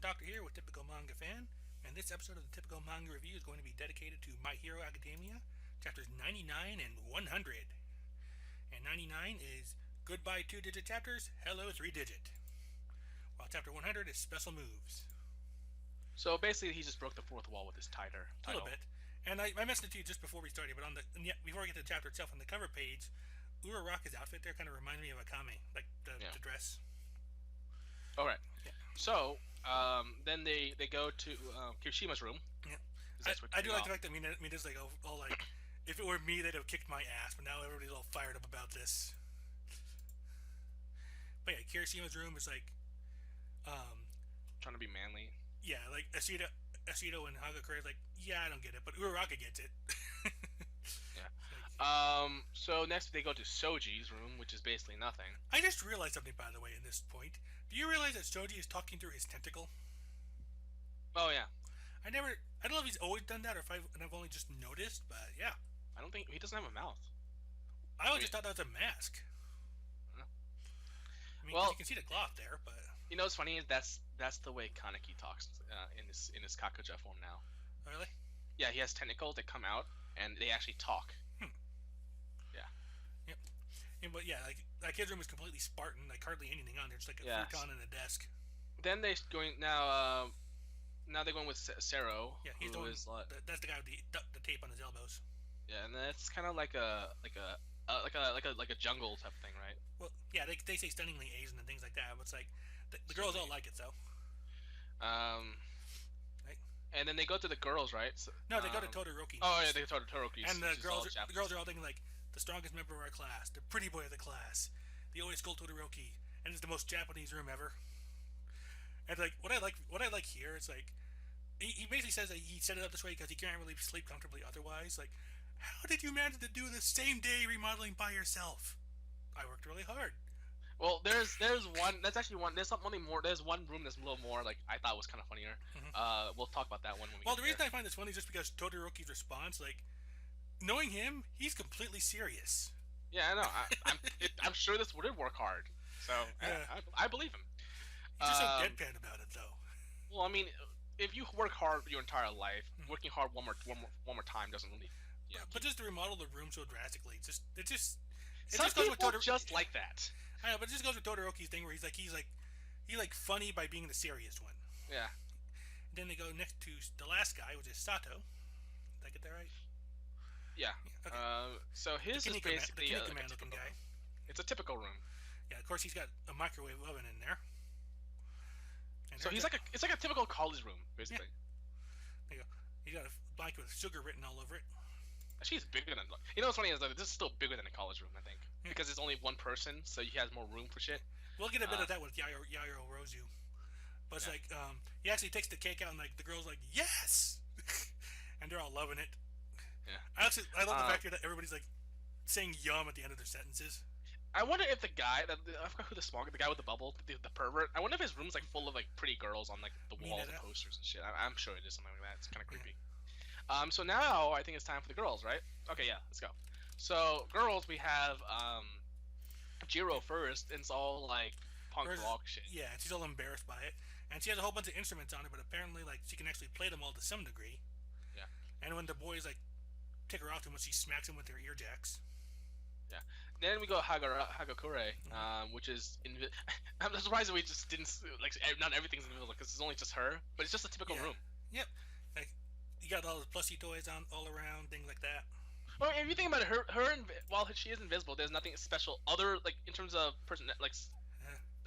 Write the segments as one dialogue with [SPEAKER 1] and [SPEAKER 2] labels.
[SPEAKER 1] Zeidoktor here with Typical Manga Fan, and this episode of the Typical Manga Review is going to be dedicated to My Hero Academia, chapters 99 and 100. And 99 is Goodbye 2-digit chapters, Hello 3-digit. While chapter 100 is Special Moves.
[SPEAKER 2] So basically, he just broke the fourth wall with his title.
[SPEAKER 1] A little bit. And I mentioned it to you just before we started, but before we get to the chapter itself, on the cover page, Uraraka's outfit there kind of reminds me of Akame, like the dress.
[SPEAKER 2] All right.
[SPEAKER 1] Yeah.
[SPEAKER 2] So then they go to Kirishima's room.
[SPEAKER 1] Yeah. I do like the fact that Mina's like all like, if it were me, they'd have kicked my ass, but now everybody's all fired up about this. But yeah, Kirishima's room is like,
[SPEAKER 2] trying to be manly.
[SPEAKER 1] Yeah, like Ashido and Hagakure is like, yeah, I don't get it, but Uraraka gets it.
[SPEAKER 2] Yeah. So next they go to Soji's room, which is basically nothing.
[SPEAKER 1] I just realized something, by the way, in this point. Do you realize that Soji is talking through his tentacle?
[SPEAKER 2] Oh yeah.
[SPEAKER 1] I don't know if he's always done that or if I've only just noticed, but yeah.
[SPEAKER 2] I don't think he doesn't have a mouth.
[SPEAKER 1] I always just thought that was a mask.
[SPEAKER 2] I
[SPEAKER 1] mean, well, you can see the cloth there, but
[SPEAKER 2] you know what's funny is that's the way Kaneki talks in his Kakuja form now.
[SPEAKER 1] Oh, really?
[SPEAKER 2] Yeah, he has tentacles that come out and they actually talk. Yeah.
[SPEAKER 1] Yep. But yeah, like his room is completely Spartan, like hardly anything on there, just like a futon and a desk.
[SPEAKER 2] Then they're going now. Now they're going with Sero.
[SPEAKER 1] Yeah, he's that's the guy with the tape on his elbows.
[SPEAKER 2] Yeah, and that's kind of like a jungle type of thing, right?
[SPEAKER 1] Well, yeah, they say stunningly Asian and things like that, but it's like the girls don't like it, though.
[SPEAKER 2] Right. And then they go to the girls, right? So,
[SPEAKER 1] no, they go to Todoroki.
[SPEAKER 2] Oh yeah, they go to Todoroki.
[SPEAKER 1] And the girls are all thinking like the strongest member of our class, the pretty boy of the class, the always school Todoroki, and it's the most Japanese room ever. And like what I like here is like he basically says that he set it up this way because he can't really sleep comfortably otherwise. Like, how did you manage to do the same day remodeling by yourself? I worked really hard.
[SPEAKER 2] Well, there's one. That's actually one. There's something more. There's one room that's a little more like I thought was kind of funnier. We'll talk about that one when we.
[SPEAKER 1] Well, the reason I find this funny is just because Todoroki's response, like, knowing him, he's completely serious.
[SPEAKER 2] Yeah, I know. I'm sure this would work hard. So yeah. I believe him.
[SPEAKER 1] He's just so deadpan about it, though.
[SPEAKER 2] Well, I mean, if you work hard your entire life, working hard one more time doesn't really. Yeah.
[SPEAKER 1] But just to remodel the room so drastically, it just
[SPEAKER 2] some people goes with just like that.
[SPEAKER 1] I know, but it just goes with Todoroki's thing where he's like funny by being the serious one.
[SPEAKER 2] Yeah.
[SPEAKER 1] And then they go next to the last guy, which is Sato. Did I get that right?
[SPEAKER 2] Yeah. Okay. So his is basically a looking guy. It's a typical room.
[SPEAKER 1] Yeah, of course he's got a microwave oven in there.
[SPEAKER 2] And so it's like a typical college room, basically.
[SPEAKER 1] Yeah. There you go. He's got a blanket with sugar written all over it.
[SPEAKER 2] Actually, it's bigger than. You know what's funny is that this is still bigger than a college room, I think, because it's only one person, so he has more room for shit.
[SPEAKER 1] We'll get a bit of that with Yairo Rozu, but it's like he actually takes the cake out and like the girl's like yes, and they're all loving it.
[SPEAKER 2] Yeah.
[SPEAKER 1] I love the fact that everybody's like saying yum at the end of their sentences.
[SPEAKER 2] I wonder if the guy I forgot who the guy with the bubble, the pervert. I wonder if his room's like full of like pretty girls on like the walls and posters and shit. I'm sure it is something like that. It's kind of creepy. So now I think it's time for the girls, right? Okay, yeah, let's go. So girls, we have Jiro first, and it's all like punk rock shit.
[SPEAKER 1] Yeah, and she's all embarrassed by it, and she has a whole bunch of instruments on her, but apparently like she can actually play them all to some degree.
[SPEAKER 2] Yeah. And
[SPEAKER 1] when the boys like take her off to him, she smacks them with their ear jacks.
[SPEAKER 2] Yeah. Then we go Hagakure, which is I'm surprised that we just didn't like not everything's invisible because it's only just her, but it's just a typical room.
[SPEAKER 1] Yep. Like you got all the plushie toys on all around, things like that.
[SPEAKER 2] Well, if you think about it, while she is invisible, there's nothing special other like in terms of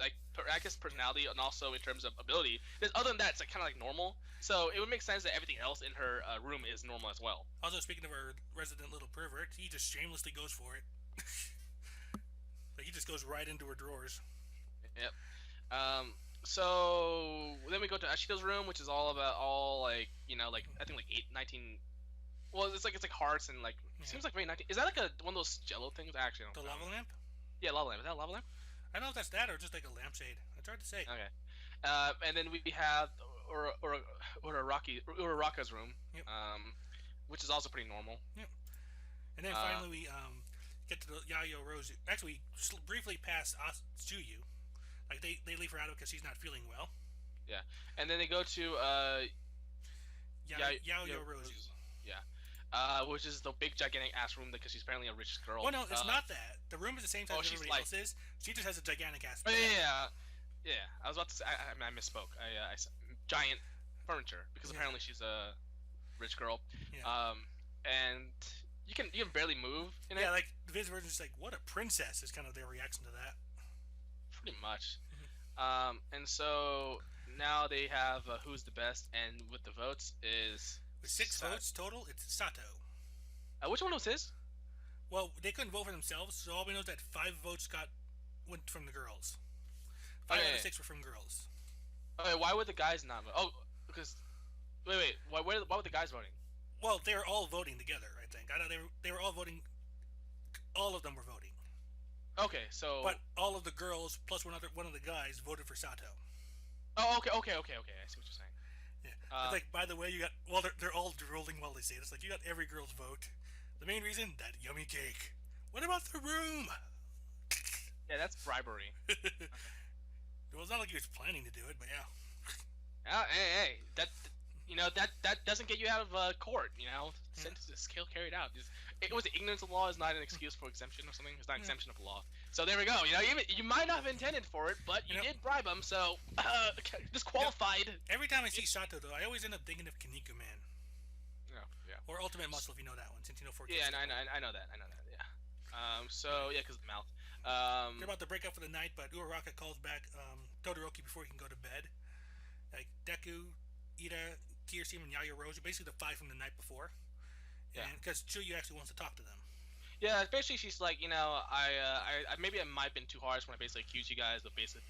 [SPEAKER 2] I guess personality and also in terms of ability. There's other than that, it's like kind of like normal. So it would make sense that everything else in her room is normal as well. Also,
[SPEAKER 1] speaking of our resident little pervert, he just shamelessly goes for it. Like he just goes right into her drawers.
[SPEAKER 2] Yep. So then we go to Ashido's room, which is all like like I think like 19. Well, it's like hearts and like seems like very 19. Is that like one of those Jello things? I actually don't know.
[SPEAKER 1] The lava lamp?
[SPEAKER 2] Yeah, lava lamp. Is that a lava lamp?
[SPEAKER 1] I don't know if that's that or just like a lampshade. It's hard to say.
[SPEAKER 2] Okay. And then we have Uraraka's room, which is also pretty normal.
[SPEAKER 1] Yep. And then finally we get to the Yayo Rose. Actually, we briefly pass Tsuyu. Like they leave her out because she's not feeling well.
[SPEAKER 2] Yeah, And then they go to
[SPEAKER 1] Yaoyorozu.
[SPEAKER 2] Yeah. Which is the big gigantic ass room because she's apparently a rich girl.
[SPEAKER 1] Well, no, it's not that. The room is the same size as everybody else's. She just has a gigantic ass bed.
[SPEAKER 2] Yeah. I was about to say I misspoke. I giant furniture because apparently she's a rich girl.
[SPEAKER 1] Yeah.
[SPEAKER 2] And you can barely move in it.
[SPEAKER 1] Yeah, like the Viz version is like, what a princess is kind of their reaction to that.
[SPEAKER 2] Pretty much. And so now they have who's the best, and with the votes is
[SPEAKER 1] with 6 votes total. It's Sato.
[SPEAKER 2] Which one was his?
[SPEAKER 1] Well, they couldn't vote for themselves, so all we know is that 5 votes went from the girls. 5 out of 6 were from girls.
[SPEAKER 2] Okay, why would the guys not vote? Oh, because wait, why were the guys voting?
[SPEAKER 1] Well, they were all voting together. I think I know they were all voting. All of them were voting.
[SPEAKER 2] Okay, so
[SPEAKER 1] but all of the girls plus one of the guys voted for Sato.
[SPEAKER 2] Oh, okay. I see what you're saying.
[SPEAKER 1] Yeah. It's like, by the way, you got they're all drooling while they say this. Like, you got every girl's vote. The main reason, that yummy cake. What about the room?
[SPEAKER 2] Yeah, that's bribery.
[SPEAKER 1] Well, it's not like he was planning to do it, but yeah.
[SPEAKER 2] Hey, that doesn't get you out of court. Sentence is still carried out. It was ignorance of law is not an excuse for exemption or something. It's not exemption of law. So there we go. You might not have intended for it, but you did bribe him, so disqualified.
[SPEAKER 1] Every time I see Sato, though, I always end up thinking of Kinnikuman.
[SPEAKER 2] Yeah.
[SPEAKER 1] Or Ultimate Muscle, if you know that one, since you know 4
[SPEAKER 2] Yeah, and I know that. Yeah. Because of the mouth.
[SPEAKER 1] They're about to break up for the night, but Uraraka calls back Todoroki before he can go to bed. Like Deku, Ida, Kirishima, and Yaoyorozu, basically the 5 from the night before. Yeah. Because Chuyu actually wants to talk to them.
[SPEAKER 2] Yeah, basically she's like, I maybe I might have been too harsh when I basically accused you guys of basically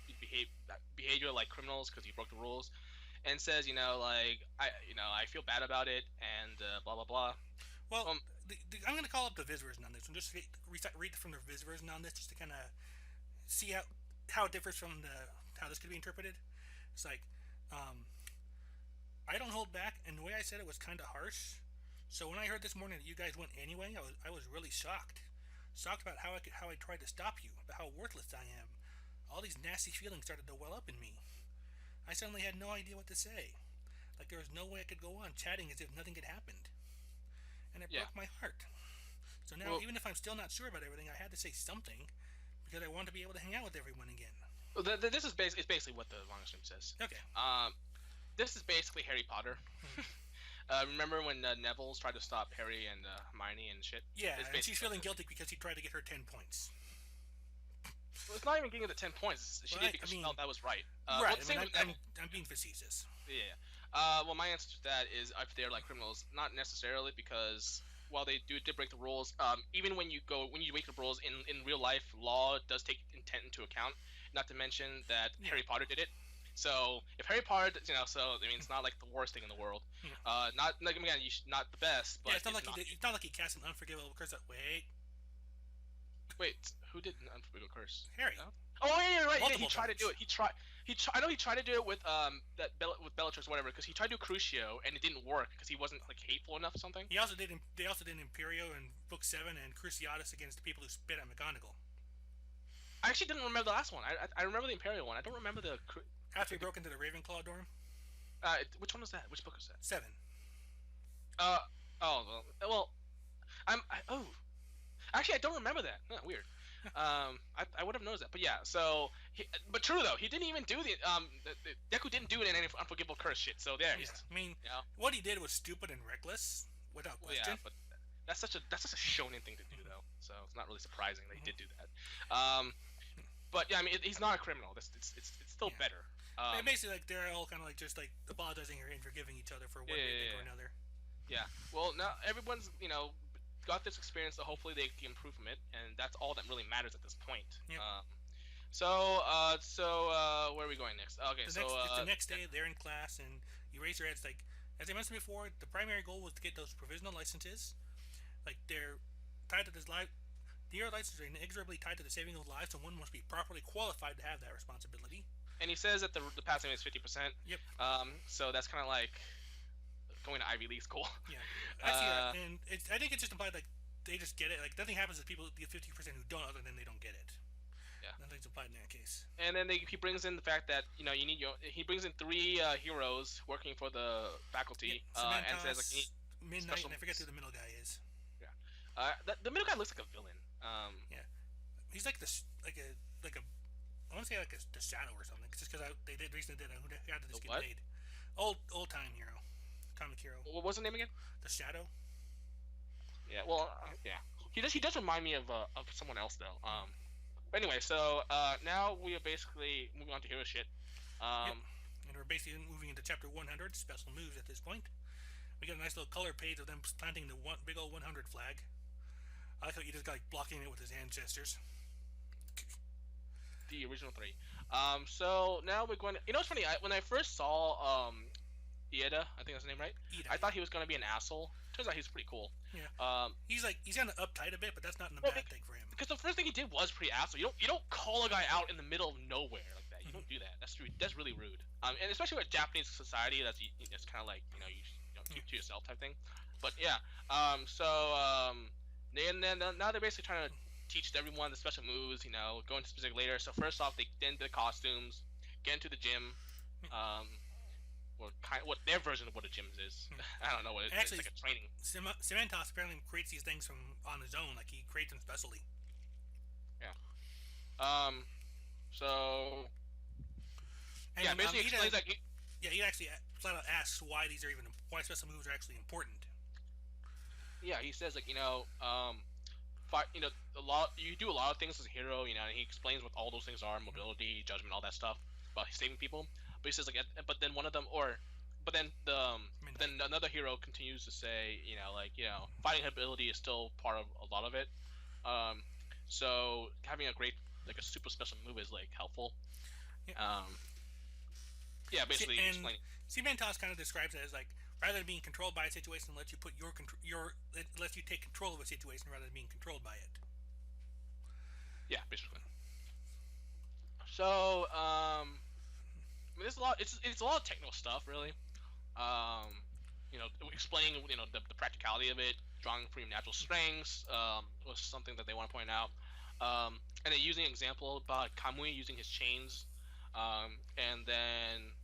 [SPEAKER 2] behavior like criminals because you broke the rules, and says, I feel bad about it and blah blah blah.
[SPEAKER 1] Well, I'm gonna call up the Viz version on this one, just read from the Viz version on this, just to kind of see how it differs from how this could be interpreted. It's like, I don't hold back, and the way I said it was kind of harsh. So when I heard this morning that you guys went anyway, I was really shocked about how I tried to stop you, about how worthless I am. All these nasty feelings started to well up in me. I suddenly had no idea what to say. Like there was no way I could go on chatting as if nothing had happened. And it broke my heart. So now, even if I'm still not sure about everything, I had to say something because I want to be able to hang out with everyone again.
[SPEAKER 2] Well, this is basically what the manga stream says.
[SPEAKER 1] Okay.
[SPEAKER 2] This is basically Harry Potter. Remember when Neville's tried to stop Harry and Hermione and shit?
[SPEAKER 1] Yeah, and she's feeling guilty because he tried to get her 10 points.
[SPEAKER 2] Well, it's not even getting the 10 points. She did because she felt that was right.
[SPEAKER 1] Right. I'm being facetious.
[SPEAKER 2] Yeah. Well, my answer to that is if they're like criminals, not necessarily, because while they did break the rules, even when you break the rules in real life, law does take intent into account. Not to mention that Harry Potter did it. So if Harry Potter, it's not like the worst thing in the world. Not like again, not the best, but
[SPEAKER 1] it's not like he cast an unforgivable curse.
[SPEAKER 2] Wait, who did an unforgivable curse?
[SPEAKER 1] Harry.
[SPEAKER 2] Oh yeah, right. Yeah, he tried to do it. I know he tried to do it with with Bellatrix or whatever, because he tried to do Crucio and it didn't work because he wasn't like hateful enough or something.
[SPEAKER 1] They also did Imperio in Book 7 and Cruciatus against the people who spit at McGonagall.
[SPEAKER 2] I actually didn't remember the last one. I remember the Imperial one. I don't remember the.
[SPEAKER 1] After he broke into the Ravenclaw dorm.
[SPEAKER 2] Which one was that? Which book was that?
[SPEAKER 1] 7.
[SPEAKER 2] Actually, I don't remember that. Weird. I would have noticed that, but yeah. So, but true though, he didn't even do the Deku didn't do it in any unforgivable curse shit. So there.
[SPEAKER 1] Yeah. What he did was stupid and reckless, without question.
[SPEAKER 2] Yeah, but that's such a shonen thing to do though. So it's not really surprising that he did do that. But yeah, he's not a criminal. It's still better.
[SPEAKER 1] Basically, like they're all kind of like just like apologizing or forgiving each other for one reason or another.
[SPEAKER 2] Yeah. Well, now everyone's got this experience, so hopefully they can improve from it, and that's all that really matters at this point.
[SPEAKER 1] Yep.
[SPEAKER 2] So where are we going next? Okay,
[SPEAKER 1] it's the next day. They're in class, and Eraserhead's like, as I mentioned before, the primary goal was to get those provisional licenses. Like they're tied to this life. The licenses are inexorably tied to the saving of lives, and one must be properly qualified to have that responsibility.
[SPEAKER 2] And he says that the passing rate is 50%.
[SPEAKER 1] Yep.
[SPEAKER 2] So that's kind of like going to Ivy League school.
[SPEAKER 1] Yeah. I see that, and I think it's just implied like they just get it. Like nothing happens to people, the 50% who don't, other than they don't get it.
[SPEAKER 2] Yeah.
[SPEAKER 1] is applied in that case.
[SPEAKER 2] And then he brings in the fact that he brings in 3 heroes working for the faculty, and says like
[SPEAKER 1] Midnight, and I forget who the middle guy is.
[SPEAKER 2] Yeah, the middle guy looks like a villain.
[SPEAKER 1] Yeah, he's like I want to say like the Shadow or something. Just because they recently did Who did this get made? Old time hero, comic hero.
[SPEAKER 2] What was the name again?
[SPEAKER 1] The Shadow.
[SPEAKER 2] Yeah, well, yeah, he does remind me of someone else though. But anyway, so now we are basically moving on to hero shit.
[SPEAKER 1] Yep. And we're basically moving into chapter 100, special moves at this point. We got a nice little color page of them planting the big old 100 flag. I like how you just got like blocking it with his hand gestures.
[SPEAKER 2] The original 3. So now we're going to... You know what's funny? When I first saw Ieda, I think that's his name, right? I thought he was going to be an asshole. Turns out he's pretty cool.
[SPEAKER 1] Yeah. He's kind of uptight a bit, but that's not a bad thing for him.
[SPEAKER 2] Because the first thing he did was pretty asshole. You don't call a guy out in the middle of nowhere like that. You don't do that. That's really rude. And especially with Japanese society, it's kind of like you keep to yourself type thing. But yeah. Now they're basically trying to teach everyone the special moves. Go into specific later. So first off, they get into the costumes, get into the gym. What their version of what a gym is. I don't know what it is. Actually, it's like a training.
[SPEAKER 1] Cementos apparently creates these things on his own. Like he creates them specially.
[SPEAKER 2] Yeah. So. And yeah, basically explains that.
[SPEAKER 1] He actually flat out asks why special moves are actually important.
[SPEAKER 2] Yeah, he says like you do a lot of things as a hero, and he explains what all those things are: mobility, judgment, all that stuff about saving people. But he says but then another hero continues to say, fighting ability is still part of a lot of it. So having a super special move is like helpful. Yeah. Basically explaining.
[SPEAKER 1] Cementos kind of describes it as like rather than being controlled by a situation, lets you lets you take control of a situation rather than being controlled by it.
[SPEAKER 2] Yeah, basically. So there's a lot. It's a lot of technical stuff, really. Explaining the practicality of it, drawing from natural strengths was something that they want to point out. And they're using an example about Kamui using his chains, and then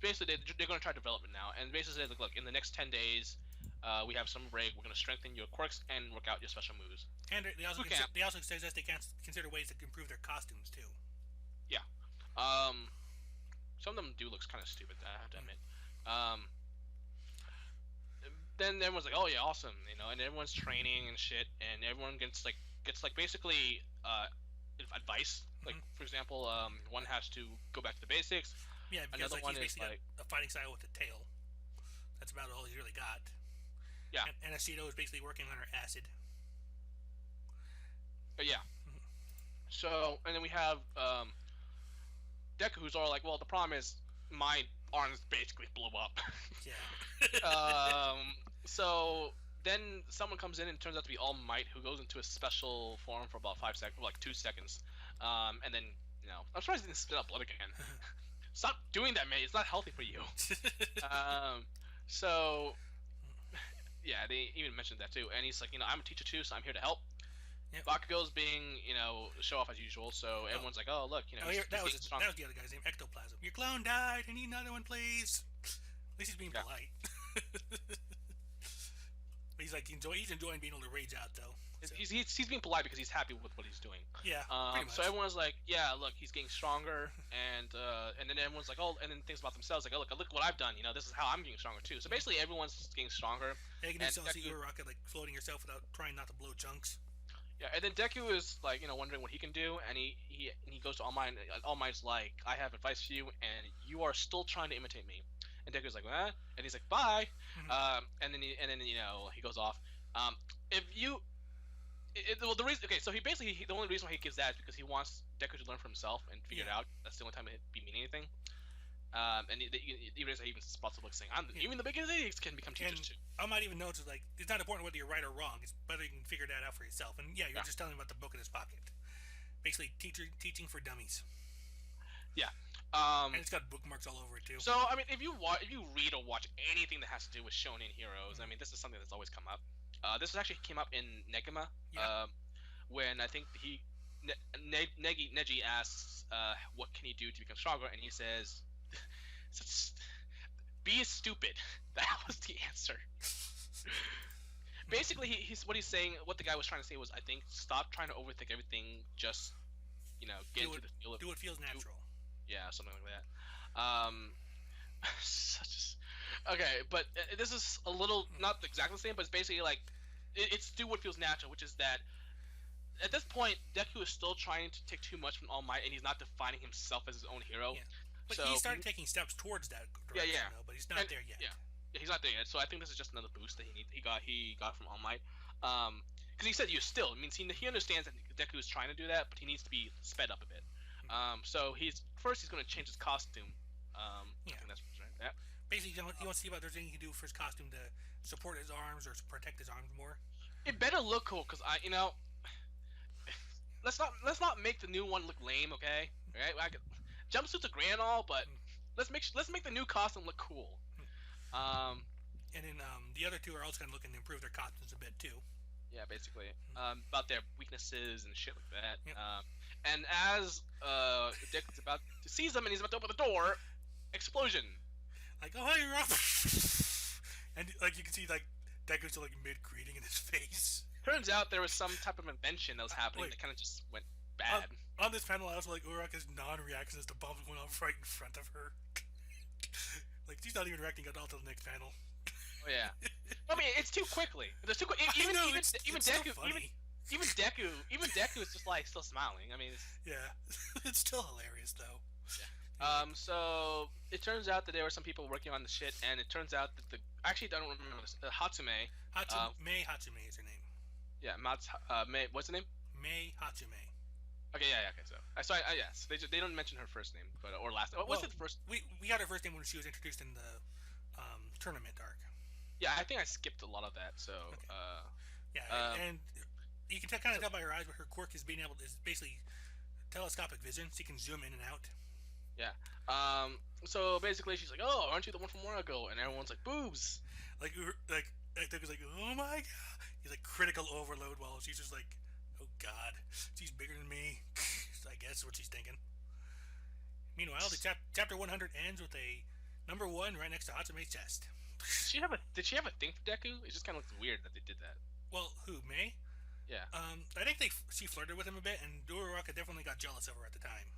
[SPEAKER 2] basically they're going to try development now. And basically, look, in the next 10 days, we have summer break. We're going to strengthen your quirks and work out your special moves. And they
[SPEAKER 1] also suggest they can consider ways to improve their costumes too.
[SPEAKER 2] Yeah. Some of them do look kind of stupid, I have to admit. Then everyone's like, "Oh yeah, awesome," and everyone's training and shit, and everyone gets basically advice. Like for example, one has to go back to the basics.
[SPEAKER 1] Yeah, because he's basically a fighting style with a tail. That's about all he's really got. Yeah. And Ashido is basically working on her acid.
[SPEAKER 2] But yeah. So and then we have Deku, who's all like, well, the problem is my arms basically blow up. Yeah. So then someone comes in and it turns out to be All Might, who goes into a special form for about 5 seconds, like 2 seconds. And then, I'm surprised he didn't spit out blood again. Stop doing that, man. It's not healthy for you. So, yeah, they even mentioned that too. And he's like, I'm a teacher too, so I'm here to help. Yep. Bakugo's being, show off as usual, so everyone's like, oh, look,
[SPEAKER 1] that was the other guy's name, Ectoplasm. Your clone died, I need another one, please. At least he's being polite. But he's like, he's enjoying being able to rage out, though. So.
[SPEAKER 2] He's being polite because he's happy with what he's doing.
[SPEAKER 1] Yeah,
[SPEAKER 2] so everyone's like, yeah, look, he's getting stronger, and then everyone's like, oh, and then thinks about themselves, like, oh, look what I've done, this is how I'm getting stronger too. So basically, everyone's getting stronger.
[SPEAKER 1] Yeah, you can still see Uraraka like floating herself without trying not to blow chunks.
[SPEAKER 2] Yeah, and then Deku is like, wondering what he can do, and he goes to All Might. All Might's like, I have advice for you, and you are still trying to imitate me. And Deku's like, what? And he's like, bye. And then he goes off. The reason, okay, so the only reason why he gives that is because he wants Deku to learn for himself and figure it out. That's the only time it'd be mean anything. And even spots of like saying, even the biggest idiots can become teachers too.
[SPEAKER 1] I might even notice like it's not important whether you're right or wrong. It's whether you can figure that out for yourself. And yeah, you're just telling him about the book in his pocket. Basically, teaching for dummies. Yeah. And it's got bookmarks all over it too.
[SPEAKER 2] So I mean, if you read or watch anything that has to do with shonen heroes, I mean, this is something that's always come up. This actually came up in Negima, when I think Neji asks, "What can he do to become stronger?" And he says, "Be stupid." That was the answer. Basically, he's what he's saying. What the guy was trying to say was, I think, stop trying to overthink everything. Just get into the feel of
[SPEAKER 1] do what feels natural.
[SPEAKER 2] Yeah, something like that. Um, okay, but this is a little not exactly the same, but it's basically like it's do what feels natural, which is that at this point, Deku is still trying to take too much from All Might, and he's not defining himself as his own hero.
[SPEAKER 1] Yeah. But
[SPEAKER 2] So
[SPEAKER 1] he started taking steps towards that direction, though, but he's not there yet.
[SPEAKER 2] Yeah, he's not there yet. So I think this is just another boost that he got from All Might. Because he said you still. It means he understands that Deku is trying to do that, but he needs to be sped up a bit. So he's going to change his costume.
[SPEAKER 1] Yeah.
[SPEAKER 2] I think that's right. Yeah.
[SPEAKER 1] Basically, he wants to see if there's anything he can do for his costume to support his arms or protect his arms more.
[SPEAKER 2] It better look cool, because let's not make the new one look lame, okay? Right? Jumpsuits are great and all, but let's make the new costume look cool.
[SPEAKER 1] And then the other two are also kind of looking to improve their costumes a bit too.
[SPEAKER 2] Yeah, basically about their weaknesses and shit like that.
[SPEAKER 1] Yep.
[SPEAKER 2] And as Dick is about to seize them and he's about to open the door, explosion.
[SPEAKER 1] Like, oh, you're up. And like you can see, like Deku's like mid greeting in his face.
[SPEAKER 2] Turns out there was some type of invention that was happening that kind of just went bad.
[SPEAKER 1] On this panel, I was like, Uraraka's non-reaction as the bombs went off right in front of her. Like, she's not even reacting at all to the next panel.
[SPEAKER 2] Oh yeah. I mean, it's too quickly. There's too quick. Even Deku,
[SPEAKER 1] so
[SPEAKER 2] even Deku is just like still smiling. I mean,
[SPEAKER 1] it's still hilarious though.
[SPEAKER 2] Yeah. So it turns out that there were some people working on the shit, and it turns out that I don't remember this. Hatsume
[SPEAKER 1] Hatsume is her name.
[SPEAKER 2] Yeah, Mei. What's the name?
[SPEAKER 1] Mei Hatsume.
[SPEAKER 2] Okay, yeah, okay. So yes, they don't mention her first name, but or last. What's it the first?
[SPEAKER 1] We got her first name when she was introduced in the tournament arc.
[SPEAKER 2] Yeah, I think I skipped a lot of that. So
[SPEAKER 1] okay. And you can kind of tell by her eyes, but her quirk is is basically telescopic vision, so you can zoom in and out.
[SPEAKER 2] Yeah. So basically, she's like, "Oh, aren't you the one from Monaco?" And everyone's like, "Boobs!"
[SPEAKER 1] Like Deku was like, "Oh my god!" He's like critical overload, while she's just like, "Oh god, she's bigger than me." I guess what she's thinking. Meanwhile, the chapter 100 ends with a number 1 right next to Hatsume's chest.
[SPEAKER 2] Did she have a thing for Deku? It just kind of looks weird that they did that.
[SPEAKER 1] Well, who, Mei?
[SPEAKER 2] Yeah.
[SPEAKER 1] I think she flirted with him a bit, and Uraraka definitely got jealous of her at the time.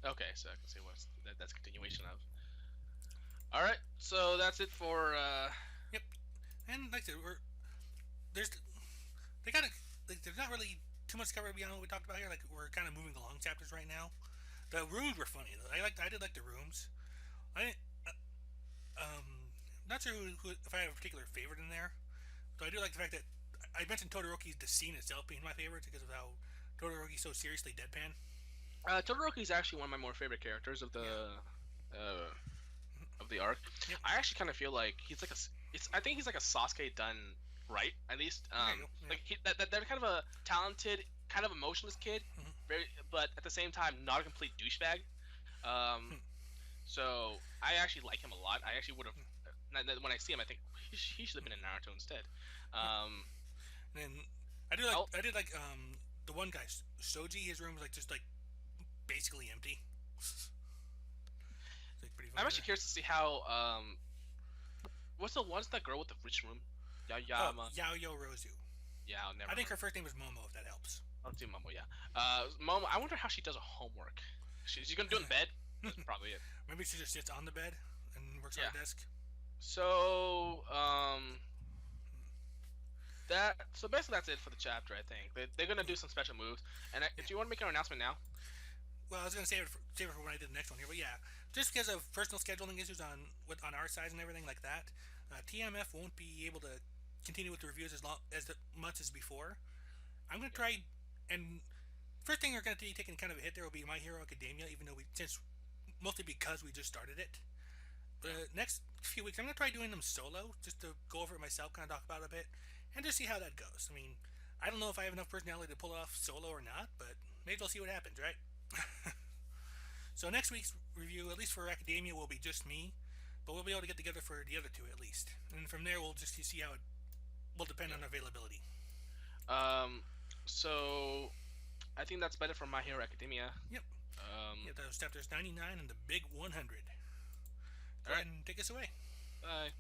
[SPEAKER 2] Okay, so I can see that's a continuation of. All right, so that's it for.
[SPEAKER 1] Yep, and like I said, there's not really too much to cover beyond what we talked about here. Like, we're kind of moving along chapters right now. The rooms were funny. I did like the rooms. I didn't. Not sure if I have a particular favorite in there. So I do like the fact that I mentioned Todoroki's the scene itself being my favorite because of how Todoroki's so seriously deadpan.
[SPEAKER 2] Todoroki is actually one of my more favorite characters of the arc. Yep. I actually kind of feel like he's like I think he's like a Sasuke done right, at least. Like they're kind of a talented, kind of emotionless kid, but at the same time not a complete douchebag. So I actually like him a lot. I actually would have. When I see him, I think he should have been in Naruto instead.
[SPEAKER 1] And I did like the one guy Shoji. His room was just basically empty.
[SPEAKER 2] I'm actually curious to see how. What's that girl with the rich room?
[SPEAKER 1] Yaoyo Rozu.
[SPEAKER 2] Yeah, I'll never.
[SPEAKER 1] I think her first name was Momo, if that helps.
[SPEAKER 2] I'll do Momo. Yeah. Momo. I wonder how she does her homework. She's gonna do it in bed. That's probably it.
[SPEAKER 1] Maybe she just sits on the bed and works on the desk.
[SPEAKER 2] So basically that's it for the chapter. I think they're gonna do some special moves. And do you want to make an announcement now?
[SPEAKER 1] Well, I was gonna save it for when I did the next one here, but yeah, just because of personal scheduling issues on our side and everything like that, TMF won't be able to continue with the reviews as much as before. I'm gonna try, and first thing we're gonna be taking kind of a hit there will be My Hero Academia, even though mostly because we just started it. The next few weeks, I'm going to try doing them solo, just to go over it myself, kind of talk about it a bit, and just see how that goes. I mean, I don't know if I have enough personality to pull it off solo or not, but maybe we'll see what happens, right? So next week's review, at least for Academia, will be just me, but we'll be able to get together for the other two at least. And from there, we'll just see how it will depend on availability.
[SPEAKER 2] So I think that's better for My Hero Academia.
[SPEAKER 1] Yep. Yeah, those chapters 99 and the big 100. Go
[SPEAKER 2] All right.
[SPEAKER 1] ahead and take us away.
[SPEAKER 2] Bye.